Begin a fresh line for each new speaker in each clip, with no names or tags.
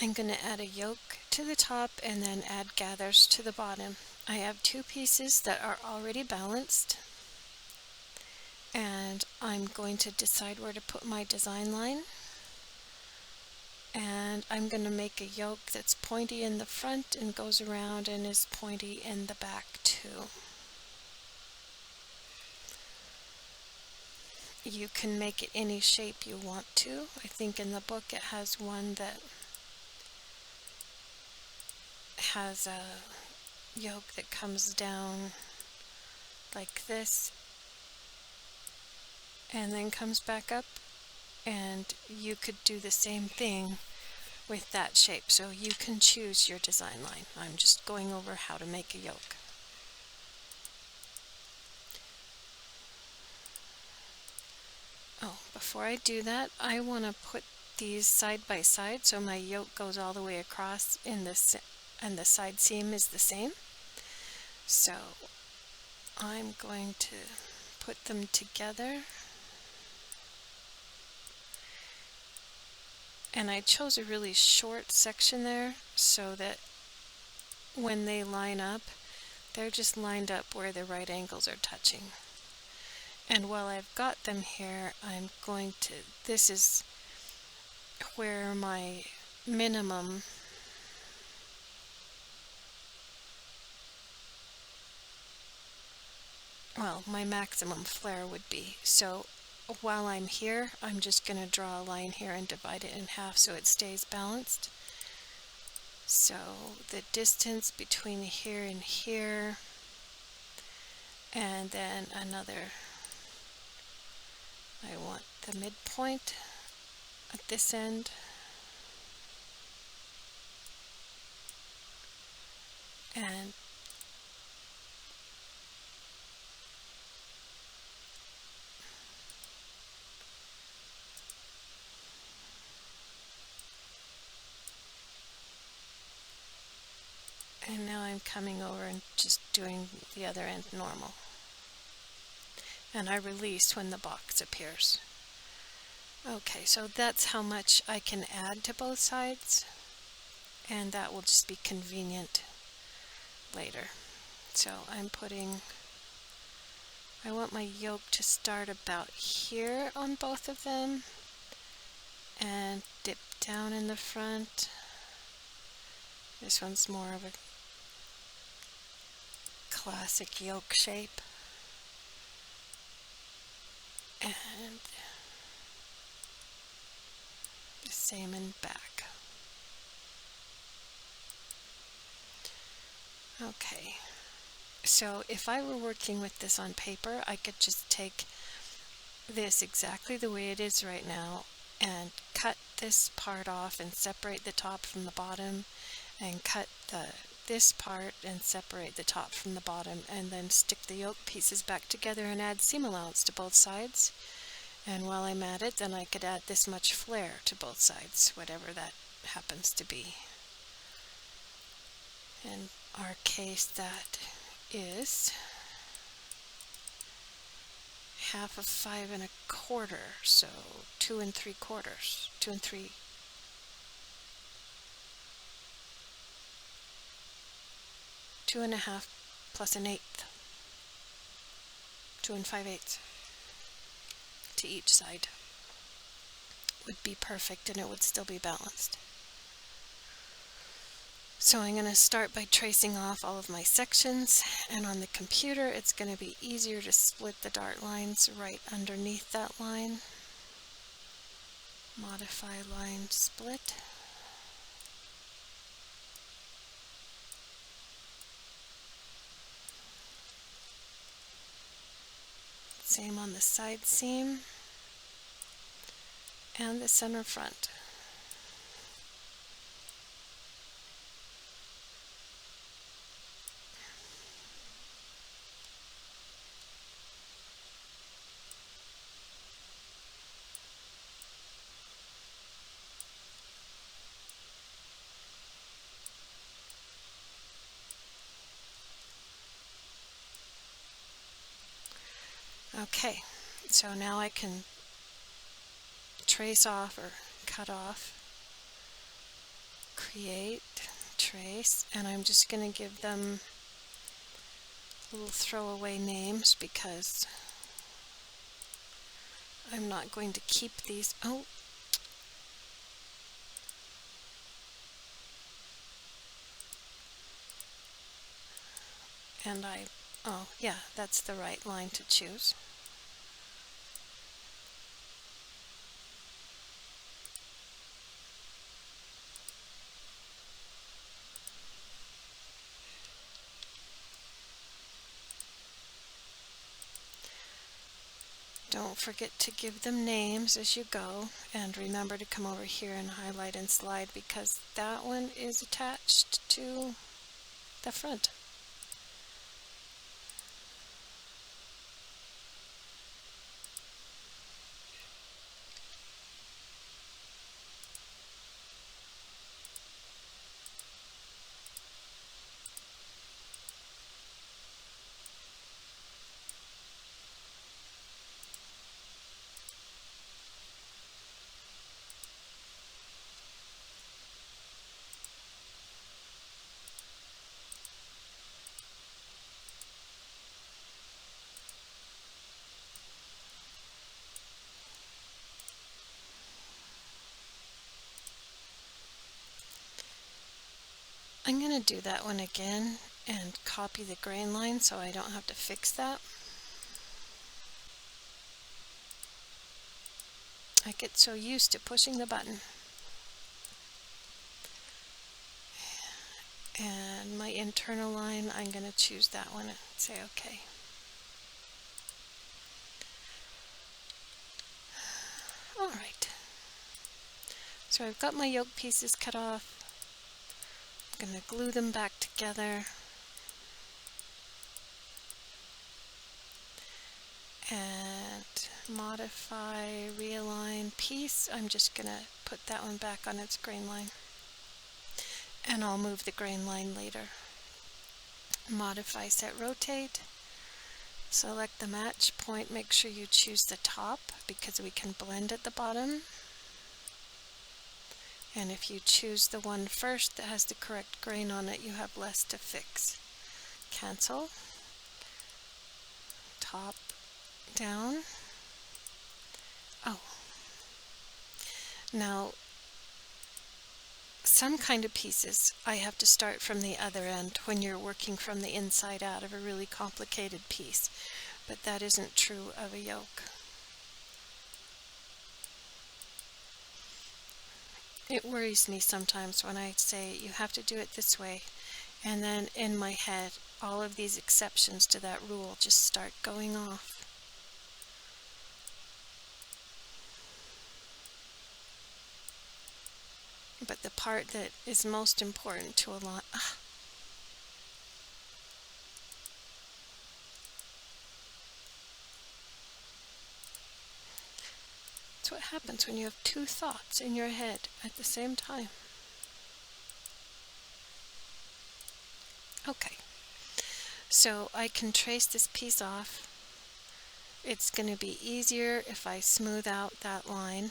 I'm going to add a yoke to the top and then add gathers to the bottom. I have two pieces that are already balanced, and I'm going to decide where to put my design line. And I'm going to make a yoke that's pointy in the front and goes around and is pointy in the back too. You can make it any shape you want to. I think in the book it has one that has a yoke that comes down like this and then comes back up, and you could do the same thing with that shape, so you can choose your design line. I'm just going over how to make a yoke. Oh, before I do that, I want to put these side by side so my yoke goes all the way across in this, and the side seam is the same. So I'm going to put them together. And I chose a really short section there so that when they line up, they're just lined up where the right angles are touching. And while I've got them here, I'm going to, this is where my minimum my maximum flare would be. So while I'm here, I'm just going to draw a line here and divide it in half so it stays balanced. So the distance between here and here, and then another, I want the midpoint at this end, and now I'm coming over and just doing the other end normal. And I release when the box appears. Okay, so that's how much I can add to both sides, and that will just be convenient later. So I want my yoke to start about here on both of them and dip down in the front. This one's more of a classic yoke shape. And the same in back. Okay, so if I were working with this on paper, I could just take this exactly the way it is right now and cut this part off and separate the top from the bottom, and cut this part and separate the top from the bottom, and then stick the yoke pieces back together and add seam allowance to both sides. And while I'm at it, then I could add this much flare to both sides, whatever that happens to be. In our case, that is half of 5 1/4, so 2 3/4, 2 3. 2 1/2 plus 1/8, 2 5/8 to each side would be perfect, and it would still be balanced. So I'm going to start by tracing off all of my sections, and on the computer it's going to be easier to split the dart lines right underneath that line. Modify line split. Same on the side seam and the center front. Okay, so now I can trace off or cut off create, trace, and I'm just going to give them little throwaway names because I'm not going to keep these. Oh, and oh yeah, that's the right line to choose. Don't forget to give them names as you go, and remember to come over here and highlight and slide because that one is attached to the front. I'm going to do that one again and copy the grain line so I don't have to fix that. I get so used to pushing the button. And my internal line, I'm going to choose that one and say OK. Alright, so I've got my yoke pieces cut off. I'm going to glue them back together. And modify, realign piece. I'm just going to put that one back on its grain line. And I'll move the grain line later. Modify, set, rotate. Select the match point. Make sure you choose the top because we can blend at the bottom. And if you choose the one first that has the correct grain on it, you have less to fix. Cancel. Top, down. Oh. Now, some kind of pieces I have to start from the other end when you're working from the inside out of a really complicated piece, but that isn't true of a yoke. It worries me sometimes when I say you have to do it this way, and then in my head all of these exceptions to that rule just start going off. But the part that is most important to a lot, that's what happens when you have two thoughts in your head at the same time. Okay, so I can trace this piece off. It's going to be easier if I smooth out that line.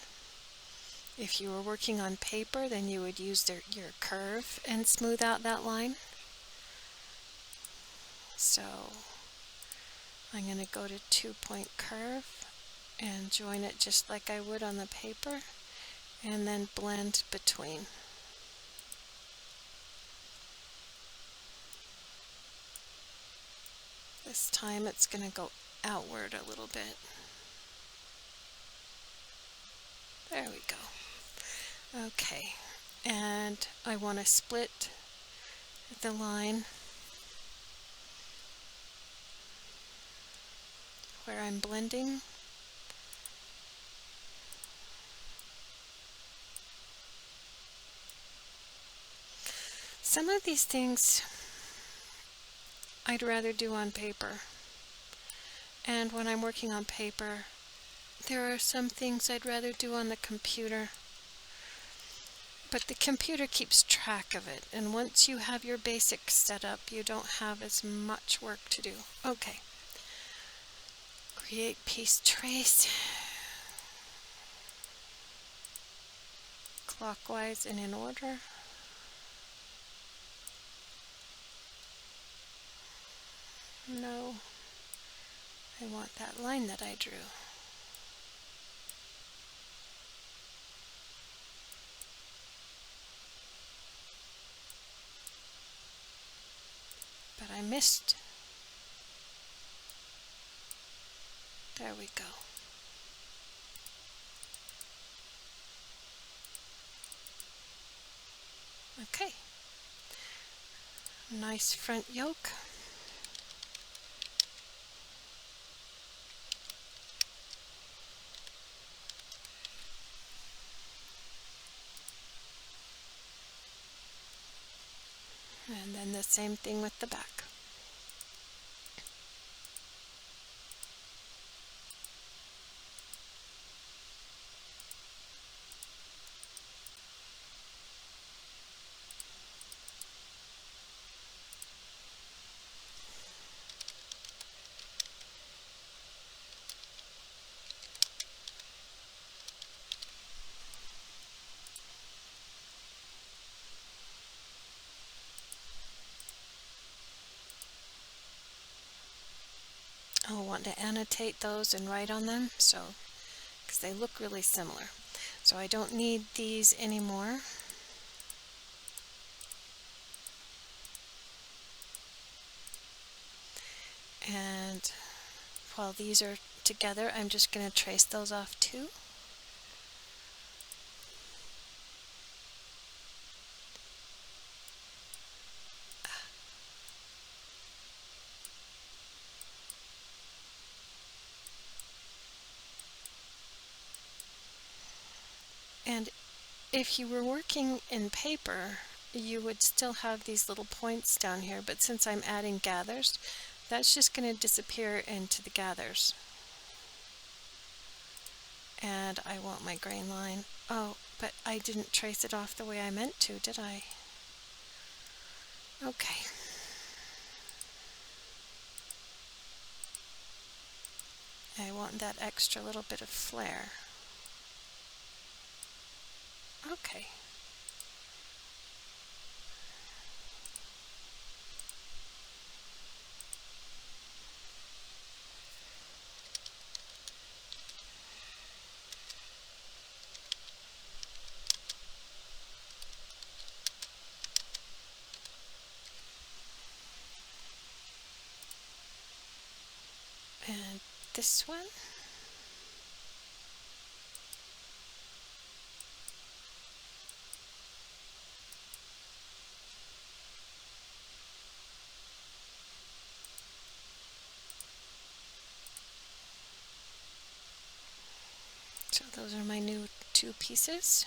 If you were working on paper, then you would use your curve and smooth out that line. So I'm going to go to 2-point curve and join it just like I would on the paper, and then blend between. This time it's going to go outward a little bit. There we go. Okay, and I want to split the line where I'm blending. Some of these things I'd rather do on paper, and when I'm working on paper, there are some things I'd rather do on the computer. But the computer keeps track of it, and once you have your basics set up, you don't have as much work to do. Okay. Create piece trace. Clockwise and in order. No, I want that line that I drew. But I missed. There we go. Okay. Nice front yoke. And then the same thing with the back. I'll want to annotate those and write on them, so because they look really similar. So I don't need these anymore. And while these are together, I'm just going to trace those off too. And if you were working in paper, you would still have these little points down here, but since I'm adding gathers, that's just going to disappear into the gathers. And I want my grain line. Oh, but I didn't trace it off the way I meant to, did I? Okay. I want that extra little bit of flare. Okay. And this one. So those are my new two pieces.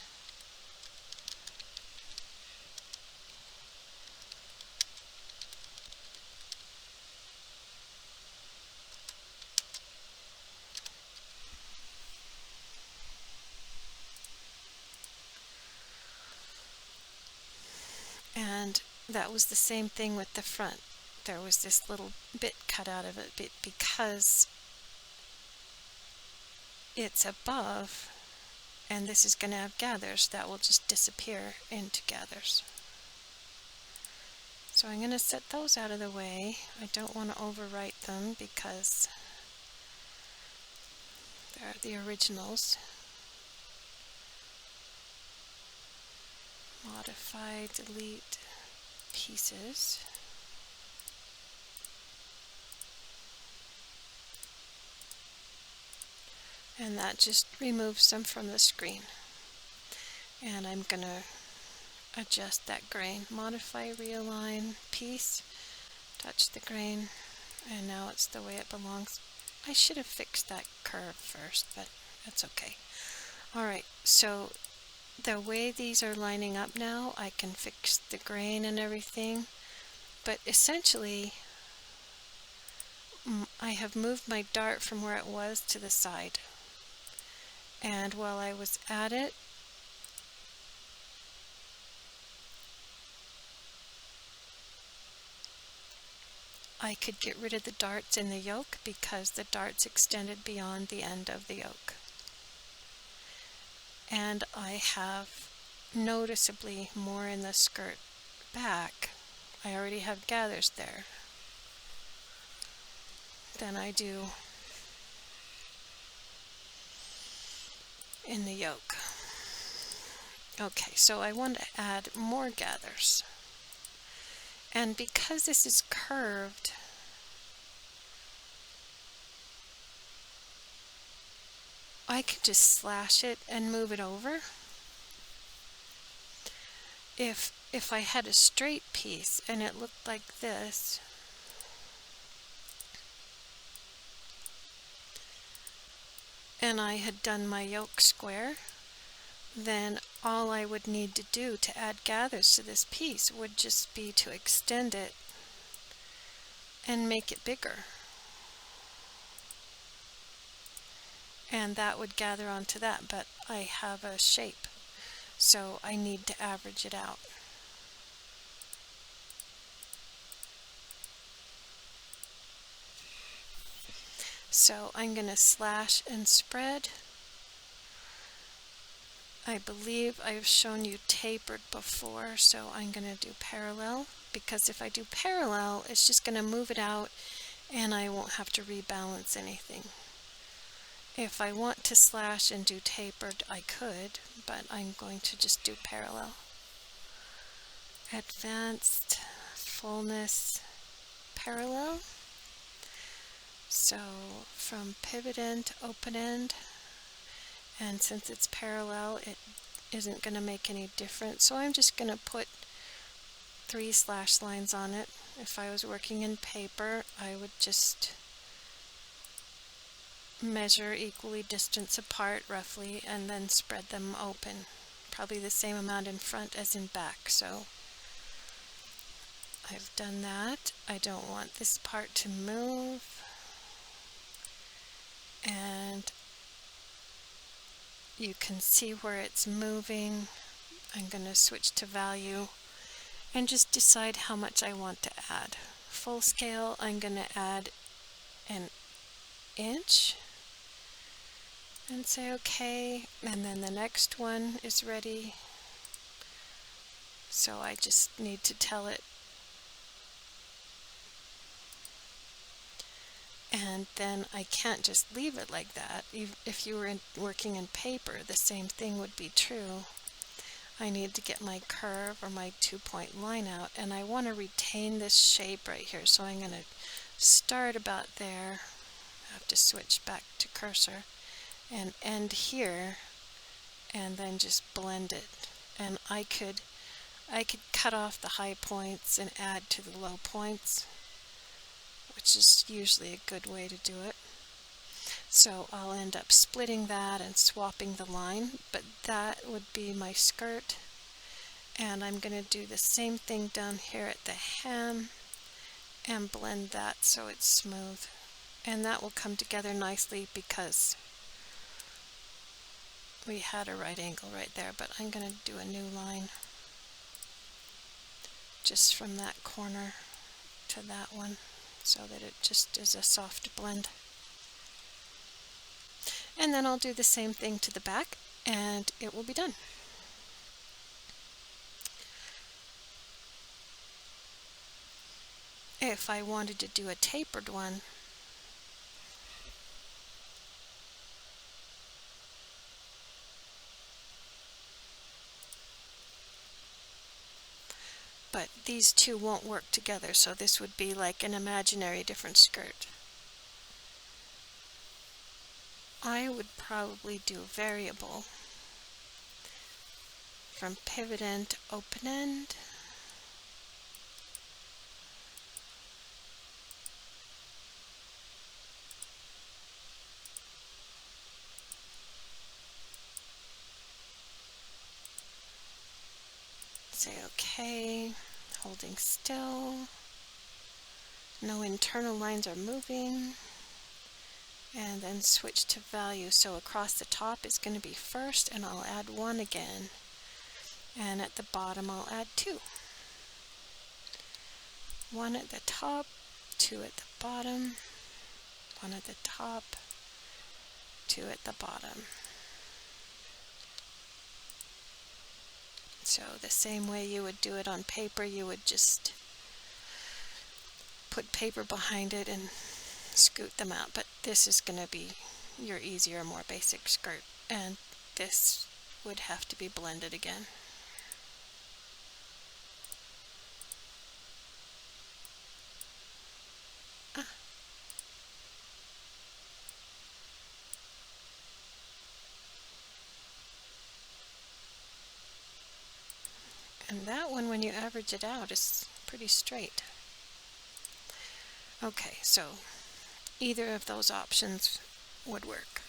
And that was the same thing with the front. There was this little bit cut out of it because it's above, and this is going to have gathers. That will just disappear into gathers. So I'm going to set those out of the way. I don't want to overwrite them because they're the originals. Modify, delete pieces. And that just removes them from the screen. And I'm going to adjust that grain. Modify, realign, piece, touch the grain, and now it's the way it belongs. I should have fixed that curve first, but that's okay. Alright, so the way these are lining up now, I can fix the grain and everything, but essentially I have moved my dart from where it was to the side. And while I was at it, I could get rid of the darts in the yoke because the darts extended beyond the end of the yoke. And I have noticeably more in the skirt back. I already have gathers there. than I do in the yoke. Okay, so I want to add more gathers. And because this is curved, I can just slash it and move it over. If I had a straight piece and it looked like this, and I had done my yoke square, then all I would need to do to add gathers to this piece would just be to extend it and make it bigger. And that would gather onto that, but I have a shape, so I need to average it out. So I'm going to slash and spread. I believe I've shown you tapered before, so I'm going to do parallel, because if I do parallel, it's just going to move it out and I won't have to rebalance anything. If I want to slash and do tapered, I could, but I'm going to just do parallel. Advanced, fullness, parallel. So from pivot end to open end, and since it's parallel, it isn't going to make any difference. So I'm just going to put 3 slash lines on it. If I was working in paper, I would just measure equally distance apart roughly and then spread them open. Probably the same amount in front as in back. So I've done that. I don't want this part to move. And you can see where it's moving. I'm going to switch to value and just decide how much I want to add. Full scale, I'm going to add an inch and say OK, and then the next one is ready. So I just need to tell it. And then I can't just leave it like that. If you were working in paper, the same thing would be true. I need to get my curve or my 2-point line out, and I want to retain this shape right here. So I'm going to start about there. I have to switch back to cursor and end here, and then just blend it. And I could cut off the high points and add to the low points, which is usually a good way to do it. So I'll end up splitting that and swapping the line, but that would be my skirt. And I'm going to do the same thing down here at the hem and blend that so it's smooth. And that will come together nicely because we had a right angle right there, but I'm going to do a new line just from that corner to that one so that it just is a soft blend. And then I'll do the same thing to the back and it will be done. If I wanted to do a tapered one, but these two won't work together, so this would be like an imaginary different skirt. I would probably do variable from pivot end to open end. Say OK, holding still. No internal lines are moving. And then switch to value. So across the top is going to be first, and I'll add 1 again. And at the bottom I'll add 2. 1 at the top, 2 at the bottom, 1 at the top, 2 at the bottom. So the same way you would do it on paper, you would just put paper behind it and scoot them out, but this is going to be your easier, more basic skirt, and this would have to be blended again. Ah. And that one, when you average it out, is pretty straight. Okay, so either of those options would work.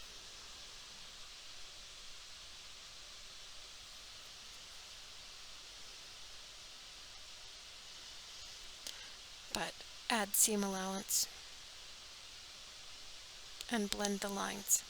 But add seam allowance and blend the lines.